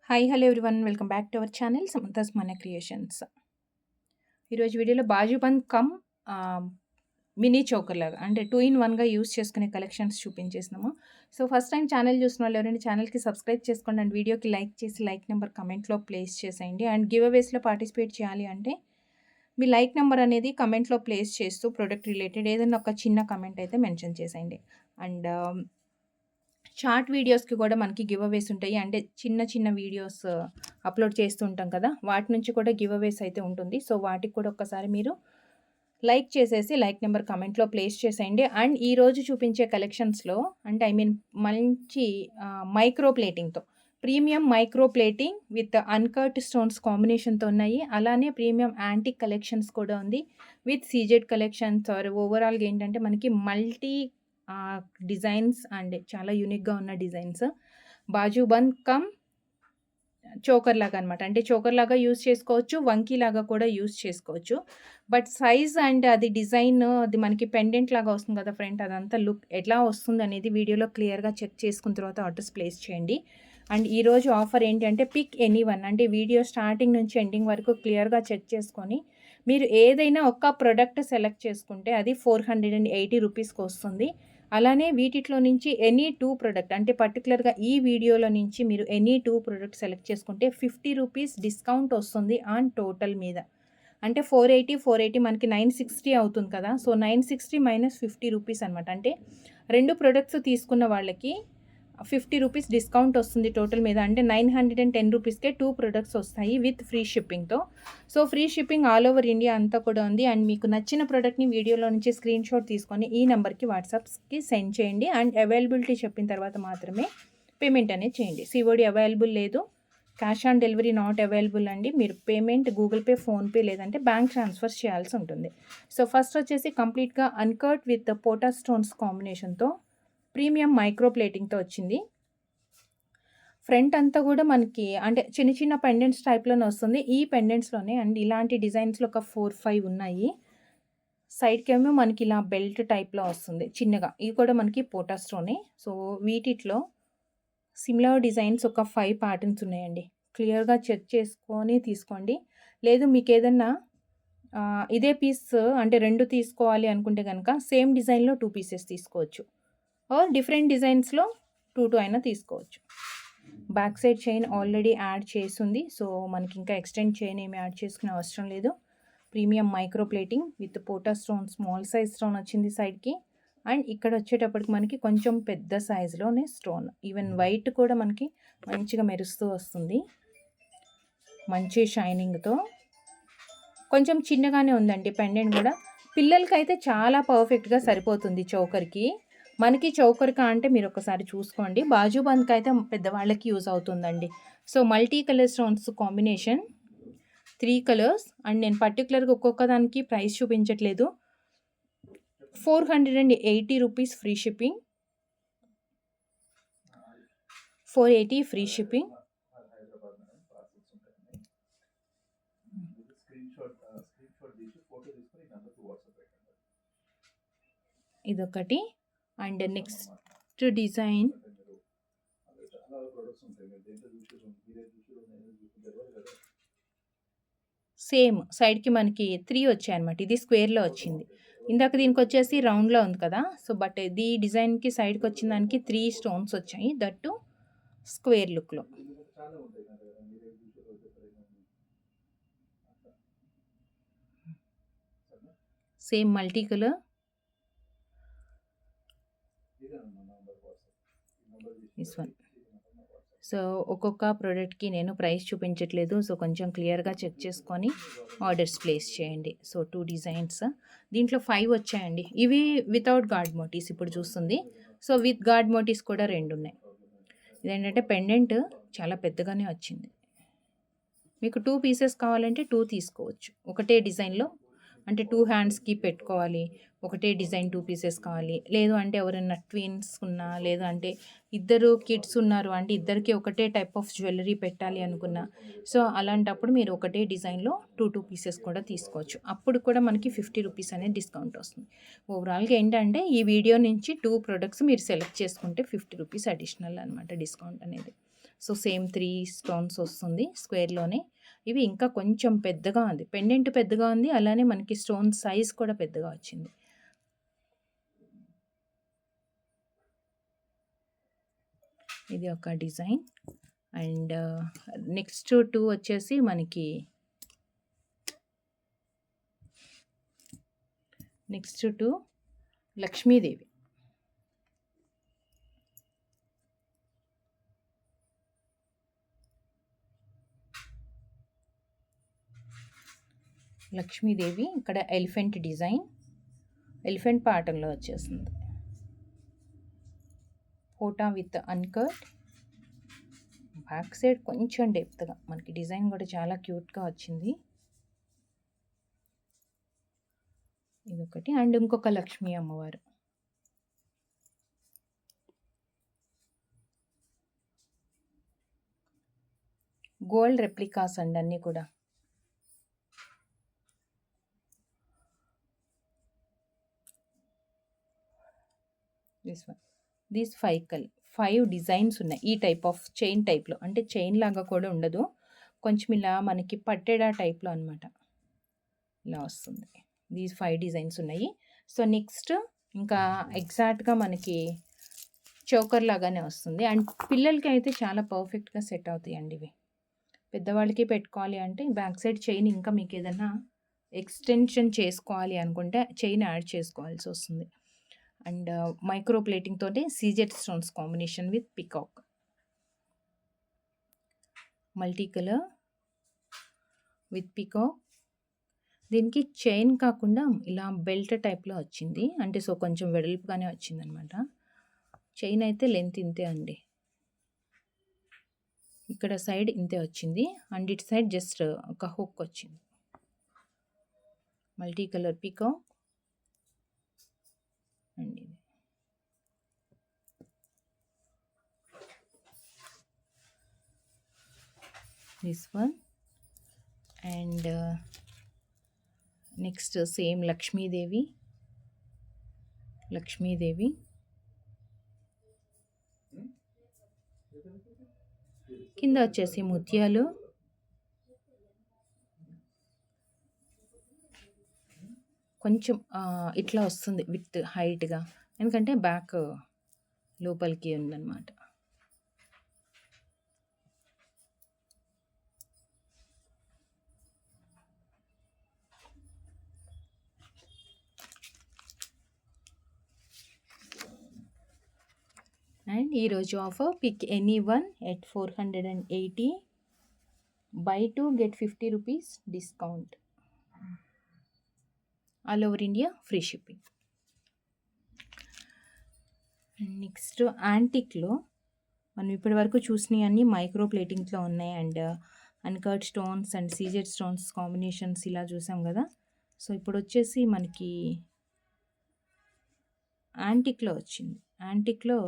Hi hello everyone welcome back to our channel Samantha's మన creations. ఈరోజు వీడియోలో bajuband come mini choker లాగా అంటే 2 in 1గా యూస్ చేసుకునే కలెక్షన్స్ చూపించేసినాము. సో ఫస్ట్ టైం ఛానల్ చూసిన వాళ్ళు ఎవరైనా ఛానల్కి సబ్స్క్రైబ్ చేసుకోండి అండ్ వీడియోకి లైక్ చేసి లైక్ నెంబర్ కమెంట్లో ప్లేస్ చేసేయండి. అండ్ గివ్ అవేస్లో పార్టిసిపేట్ చేయాలి అంటే మీ లైక్ నెంబర్ అనేది కమెంట్లో ప్లేస్ చేస్తూ ప్రొడక్ట్ రిలేటెడ్ ఏదైనా ఒక చిన్న కమెంట్ అయితే మెన్షన్ చేసేయండి. అండ్ షార్ట్ వీడియోస్కి కూడా మనకి గివ్ అవేస్ ఉంటాయి. అంటే చిన్న చిన్న వీడియోస్ అప్లోడ్ చేస్తూ ఉంటాం కదా, వాటి నుంచి కూడా గివ్ అవేస్ అయితే ఉంటుంది. సో వాటికి కూడా ఒక్కసారి మీరు లైక్ చేసేసి లైక్ నెంబర్ కమెంట్లో ప్లేస్ చేసేయండి. అండ్ ఈరోజు చూపించే కలెక్షన్స్లో అంటే మంచి మైక్రో ప్లేటింగ్తో premium micro plating with uncut stones కాంబినేషన్తో ఉన్నాయి. అలానే ప్రీమియం యాంటిక్ కలెక్షన్స్ కూడా ఉంది విత్ సీజెడ్ కలెక్షన్స్. ఓవరాల్గా ఏంటంటే మనకి మల్టీ డిజైన్స్ అండ్ చాలా యూనిక్గా ఉన్న డిజైన్స్. బాజుబంద్ కమ్ చోకర్ లాగా అనమాట. అంటే చోకర్ లాగా యూస్ చేసుకోవచ్చు, వంకీ లాగా కూడా యూస్ చేసుకోవచ్చు. బట్ సైజ్ అండ్ అది డిజైన్ అది మనకి పెండెంట్ లాగా వస్తుంది కదా ఫ్రంట్, అదంతా లుక్ ఎట్లా వస్తుంది అనేది వీడియోలో క్లియర్గా చెక్ చేసుకున్న తర్వాత ఆర్డర్స్ ప్లేస్ చేయండి. అండ్ ఈరోజు ఆఫర్ ఏంటి అంటే పిక్ ఎనీ వన్, అంటే వీడియో స్టార్టింగ్ నుంచి ఎండింగ్ వరకు క్లియర్గా చెక్ చేసుకొని మీరు ఏదైనా ఒక్క ప్రోడక్ట్ సెలెక్ట్ చేసుకుంటే అది 480 రూపీస్కి వస్తుంది. అలానే వీటిలో నుంచి ఎనీ 2 ప్రోడక్ట్ అంటే పర్టికులర్గా ఈ వీడియోలో నుంచి మీరు ఎనీ 2 ప్రోడక్ట్ సెలెక్ట్ చేసుకుంటే 50 రూపీస్ డిస్కౌంట్ వస్తుంది ఆన్ టోటల్ మీద. అంటే 480 మనకి 960 అవుతుంది కదా. సో 960 మైనస్ 50 రూపీస్ అనమాట. అంటే 2 ప్రొడక్ట్స్ తీసుకున్న వాళ్ళకి 50 రూపీస్ డిస్కౌంట్ వస్తుంది టోటల్ మీద. అంటే 910 రూపీస్కే 2 ప్రొడక్ట్స్ వస్తాయి విత్ ఫ్రీ షిప్పింగ్తో. So free shipping all over India అంతా కూడా ఉంది. అండ్ మీకు నచ్చిన ప్రోడక్ట్ని వీడియోలో నుంచి స్క్రీన్ షాట్ తీసుకొని ఈ నెంబర్కి వాట్సాప్కి సెండ్ చేయండి. అండ్ అవైలబిలిటీ చెప్పిన తర్వాత మాత్రమే పేమెంట్ అనేది చేయండి. సిఓడి అవైలబుల్ లేదు, cash on delivery not available అండి. మీరు పేమెంట్ గూగుల్ పే, ఫోన్పే లేదంటే బ్యాంక్ ట్రాన్స్ఫర్ చేయాల్సి ఉంటుంది. సో ఫస్ట్ వచ్చేసి కంప్లీట్గా అన్కట్ విత్ పోటా స్టోన్స్ కాంబినేషన్తో ప్రీమియం మైక్రో ప్లేటింగ్తో వచ్చింది. ఫ్రంట్ అంతా కూడా మనకి అంటే చిన్న చిన్న పెండెంట్స్ టైప్లోనే వస్తుంది. ఈ పెండెంట్స్లోనే అండ్ ఇలాంటి డిజైన్స్లో ఒక 4-5 ఉన్నాయి. సైడ్కేమో మనకి ఇలా బెల్ట్ టైప్లో వస్తుంది చిన్నగా. ఇవి కూడా మనకి పోటా స్టోనే. సో వీటిలో సిమిలర్ డిజైన్స్ ఒక 5 ప్యాటర్న్స్ ఉన్నాయండి. క్లియర్గా చెక్ చేసుకొని తీసుకోండి. లేదు మీకు ఏదన్నా ఇదే పీస్ అంటే 2 తీసుకోవాలి అనుకుంటే కనుక సేమ్ డిజైన్లో 2 పీసెస్ తీసుకోవచ్చు. ఆర్ డిఫరెంట్ డిజైన్స్లో 2 అయినా తీసుకోవచ్చు. Back side chain already add చేసింది. సో మనకి ఇంకా ఎక్స్టెండ్ చైన్ ఏమి యాడ్ చేసుకునే అవసరం లేదు. ప్రీమియం మైక్రో ప్లేటింగ్ విత్ పోటా స్టోన్, స్మాల్ సైజ్ స్టోన్ వచ్చింది సైడ్కి. అండ్ ఇక్కడ వచ్చేటప్పటికి మనకి కొంచెం పెద్ద సైజులోనే స్టోన్, ఈవెన్ వైట్ కూడా మనకి మంచిగా మెరుస్తూ వస్తుంది మంచి షైనింగ్తో. కొంచెం చిన్నగానే ఉందండి పెండెంట్ కూడా. పిల్లలకైతే చాలా పర్ఫెక్ట్గా సరిపోతుంది చౌకర్కి. మనకి చౌకర్కా అంటే మీరు ఒకసారి చూసుకోండి. బాజుబంద్కి అయితే పెద్దవాళ్ళకి యూజ్ అవుతుందండి. So multi colour stones combination 3 colours. And నేను పర్టికులర్గా ఒక్కొక్క దానికి ప్రైస్ చూపించట్లేదు. 480 rupees free shipping, 480 free shipping. ఇదొకటి. అండ్ నెక్స్ట్ డిజైన్ సేమ్ సైడ్కి మనకి 3 వచ్చాయన్నమాట. ఇది స్క్వేర్లో వచ్చింది. ఇందాక దీనికి వచ్చేసి రౌండ్లో ఉంది కదా. సో బట్ ఈ డిజైన్కి సైడ్కి వచ్చిన దానికి 3 స్టోన్స్ వచ్చాయి, దట్టు స్క్వేర్ లుక్లో. Same multi colour. This one. So ఒక్కొక్క ప్రోడక్ట్కి నేను ప్రైస్ చూపించట్లేదు. సో కొంచెం క్లియర్గా చెక్ చేసుకొని ఆర్డర్స్ ప్లేస్ చేయండి. సో 2 డిజైన్స్ దీంట్లో 5 వచ్చాయండి. ఇవి వితౌట్ గార్డ్ మోటీస్ ఇప్పుడు చూస్తుంది. సో విత్ గార్డ్ మోటీస్ కూడా 2 ఉన్నాయి. ఇదేంటంటే పెండెంట్ చాలా పెద్దగానే వచ్చింది. మీకు 2 పీసెస్ కావాలంటే 2 తీసుకోవచ్చు. ఒకటే డిజైన్లో అంటే 2 హ్యాండ్స్కి పెట్టుకోవాలి, ఒకటే డిజైన్ 2 పీసెస్ కావాలి. లేదు అంటే ఎవరైనా ట్విన్స్ ఉన్నా, లేదు అంటే ఇద్దరు కిడ్స్ ఉన్నారు అంటే ఇద్దరికి ఒకటే టైప్ ఆఫ్ జ్యువెలరీ పెట్టాలి అనుకున్నా, సో అలాంటప్పుడు మీరు ఒకటే డిజైన్లో 2 పీసెస్ కూడా తీసుకోవచ్చు. అప్పుడు కూడా మనకి 50 రూపీస్ అనేది డిస్కౌంట్ వస్తుంది. ఓవరాల్గా ఏంటంటే ఈ వీడియో నుంచి 2 ప్రొడక్ట్స్ మీరు సెలెక్ట్ చేసుకుంటే 50 రూపీస్ అడిషనల్ అనమాట డిస్కౌంట్ అనేది. సో సేమ్ 3 స్టోన్స్ వస్తుంది స్క్వేర్‌లోనే. ఇవి ఇంకా కొంచెం పెద్దగా ఉంది. పెండెంట్ పెద్దగా ఉంది. అలానే మనకి స్టోన్ సైజ్ కూడా పెద్దగా వచ్చింది. ఇది ఒక డిజైన్. అండ్ నెక్స్ట్ 2 వచ్చేసి మనకి నెక్స్ట్ 2 లక్ష్మీదేవి. లక్ష్మీదేవి ఇక్కడ ఎలిఫెంట్ డిజైన్, ఎలిఫెంట్ ప్యాటర్న్‌లో వచ్చేసింది. ఫోటా విత్ అన్కట్. బ్యాక్ సైడ్ కొంచెం డెప్త్‌గా మనకి డిజైన్ కూడా చాలా క్యూట్‌గా వచ్చింది. ఇదొకటి. అండ్ ఇంకొక లక్ష్మీ అమ్మవారు. గోల్డ్ రెప్లికాస్ అండి అన్నీ కూడా. This one. దీస్ 5 డిజైన్స్ ఉన్నాయి. ఈ టైప్ ఆఫ్ చైన్ టైప్‌లో. అంటే చైన్ లాగా కూడా ఉండదు. కొంచెం ఇలా మనకి పట్టెడా టైప్‌లో అనమాట. ఇలా వస్తుంది. దీస్ 5 డిజైన్స్ ఉన్నాయి. సో నెక్స్ట్ ఇంకా ఎగ్జాక్ట్‌గా మనకి చోకర్ లాగానే వస్తుంది. అండ్ పిల్లలకి అయితే చాలా పర్ఫెక్ట్‌గా సెట్ అవుతాయండి ఇవి. పెద్దవాళ్ళకి పెట్టుకోవాలి అంటే బ్యాక్ సైడ్ చైన్ ఇంకా మీకు ఏదైనా ఎక్స్టెన్షన్ చేసుకోవాలి అనుకుంటే చైన్ యాడ్ చేసుకోవాల్సి వస్తుంది. అండ్ మైక్రో ప్లేటింగ్ తోటి CZ stones combination with peacock. Multi colour with peacock. దీనికి చైన్ కాకుండా ఇలా బెల్ట్ టైప్‌లో వచ్చింది. అంటే సో కొంచెం వెడల్పుగానే వచ్చిందనమాట. చైన్ అయితే లెంత్ ఇంతే అండి. ఇక్కడ సైడ్ ఇంతే వచ్చింది. అండ్ ఇటు సైడ్ జస్ట్ ఒక హుక్ వచ్చింది. మల్టీ కలర్ పికాక్ అండ్ ఇది. This one. And next same Lakshmidevi. కింద వచ్చేసి ముత్యాలు. కొంచెం ఇట్లా వస్తుంది విత్ హైట్‌గా. ఎందుకంటే బ్యాక్ లోపలికి ఉందన్నమాట. అండ్ ఈరోజు offer pick any one at 480. Buy 2 get 50 rupees discount. All over India free shipping. Next యాంటిక్లో మనం ఇప్పటి వరకు చూసినవి అన్నీ మైక్రో ప్లేటింగ్లో ఉన్నాయి. And uncut stones and CZ stones combinations ఇలా చూసాం కదా. సో ఇప్పుడు వచ్చేసి మనకి యాంటిక్లో వచ్చింది. యాంటిక్లో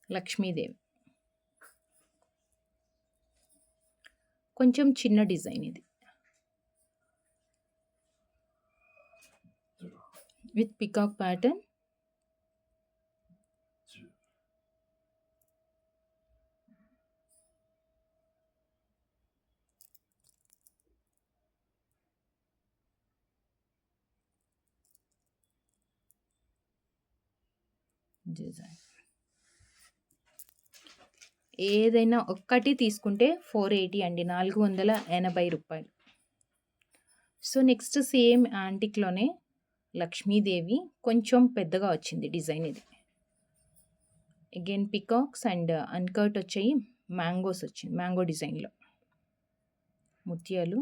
లక్ష్మీదేవి. కొంచెం చిన్న డిజైన్ ఇది విత్ పికాక్ ప్యాటర్న్. డిజైన్ ఏదైనా ఒక్కటి తీసుకుంటే 480 అండి. 480 రూపాయలు. సో నెక్స్ట్ సేమ్ యాంటిక్లోనే లక్ష్మీదేవి కొంచెం పెద్దగా వచ్చింది డిజైన్ ఇది. అగైన్ పికాక్స్ అండ్ అన్కట్ వచ్చాయి. మ్యాంగోస్ వచ్చింది. మ్యాంగో డిజైన్లో ముత్యాలు.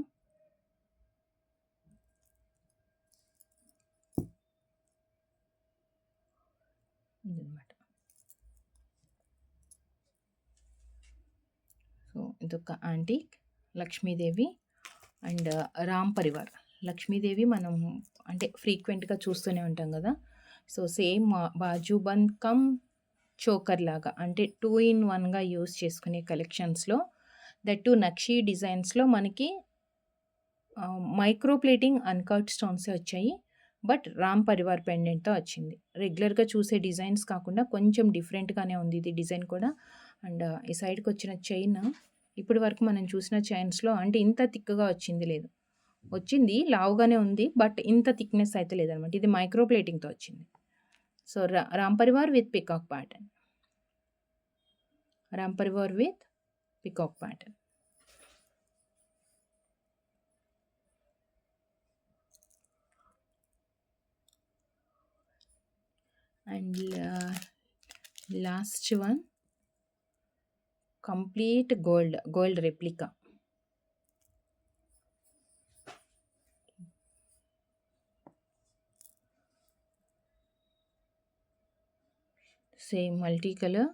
ఇదన్నమాట. సో ఇదొక యాంటిక్ లక్ష్మీదేవి అండ్ రామ్ పరివార్. లక్ష్మీదేవి మనం అంటే ఫ్రీక్వెంట్గా చూస్తూనే ఉంటాం కదా. So same bajuband come choker లాగా అంటే 2 in 1గా యూస్ చేసుకునే కలెక్షన్స్లో దట్ టు నక్షీ డిజైన్స్లో మనకి మైక్రో ప్లేటింగ్ అన్కట్ స్టోన్సే వచ్చాయి. బట్ రామ్ పరివార్ పెండెంట్‌తో వచ్చింది. రెగ్యులర్‌గా చూసే డిజైన్స్ కాకుండా కొంచెం డిఫరెంట్‌గానే ఉంది ఇది డిజైన్ కూడా. అండ్ ఈ సైడ్‌కొచ్చిన చైన్ ఇప్పటి వరకు మనం చూసిన చైన్స్‌లో అంటే ఇంత థిక్‌గా వచ్చింది లేదు. వచ్చింది లావుగానే ఉంది. బట్ ఇంత థిక్‌నెస్ అయితే లేదనమాట. ఇది మైక్రో ప్లేటింగ్‌తో వచ్చింది. So, Ram Parivar with peacock pattern. Ram Parivar with peacock pattern. And last one complete gold replica. Same multi colour.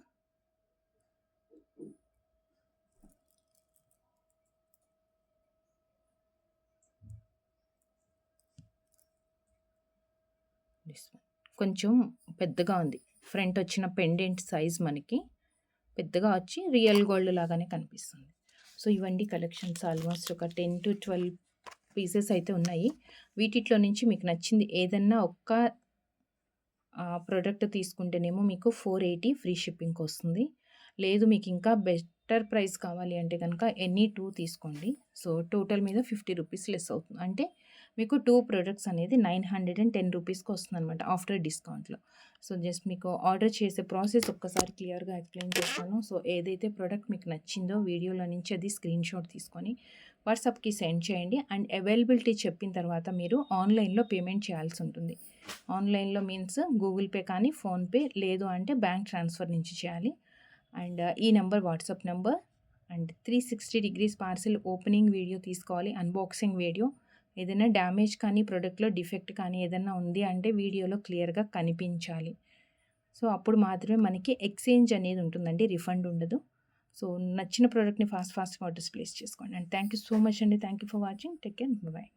కొంచెం పెద్దగా ఉంది. ఫ్రంట్ వచ్చిన పెండెంట్ సైజ్ మనకి పెద్దగా వచ్చి రియల్ గోల్డ్ లాగానే కనిపిస్తుంది. సో ఇవండి కలెక్షన్స్ ఆల్మోస్ట్ ఒక 10-12 పీసెస్ అయితే ఉన్నాయి. వీటిలో నుంచి మీకు నచ్చింది ఏదన్నా ఒక్క ప్రోడక్ట్ తీసుకుంటేనేమో మీకు 480 ఫ్రీ షిప్పింగ్కి వస్తుంది. లేదు మీకు ఇంకా బెటర్ ప్రైస్ కావాలి అంటే కనుక ఎనీ 2 తీసుకోండి. సో టోటల్ మీద 50 రూపీస్ లెస్ అవుతుంది. అంటే మీకు 2 ప్రొడక్ట్స్ అనేది 910 రూపీస్కి వస్తుంది అనమాట ఆఫ్టర్ డిస్కౌంట్లో. సో జస్ట్ మీకు ఆర్డర్ చేసే ప్రాసెస్ ఒక్కసారి క్లియర్గా ఎక్స్ప్లెయిన్ చేస్తాను. సో ఏదైతే ప్రోడక్ట్ మీకు నచ్చిందో వీడియోలో నుంచి అది స్క్రీన్ షాట్ తీసుకొని వాట్సాప్కి సెండ్ చేయండి. అండ్ అవైలబిలిటీ చెప్పిన తర్వాత మీరు ఆన్లైన్లో పేమెంట్ చేయాల్సి ఉంటుంది. ఆన్లైన్లో మీన్స్ గూగుల్ పే కానీ ఫోన్పే, లేదు అంటే బ్యాంక్ ట్రాన్స్ఫర్ నుంచి చేయాలి. అండ్ ఈ number WhatsApp number. And 360 degrees parcel opening video తీసుకోవాలి, అన్బాక్సింగ్ వీడియో. ఏదైనా డ్యామేజ్ కానీ ప్రోడక్ట్లో డిఫెక్ట్ కానీ ఏదైనా ఉంది అంటే వీడియోలో క్లియర్గా కనిపించాలి. సో అప్పుడు మాత్రమే మనకి ఎక్స్చేంజ్ అనేది ఉంటుందండి, రిఫండ్ ఉండదు. సో నచ్చిన ప్రోడక్ట్ని ఫాస్ట్గా ఆర్డర్స్ ప్లేస్ చేసుకోండి. And thank you so much అండి. Thank you for watching. Take care. Bye.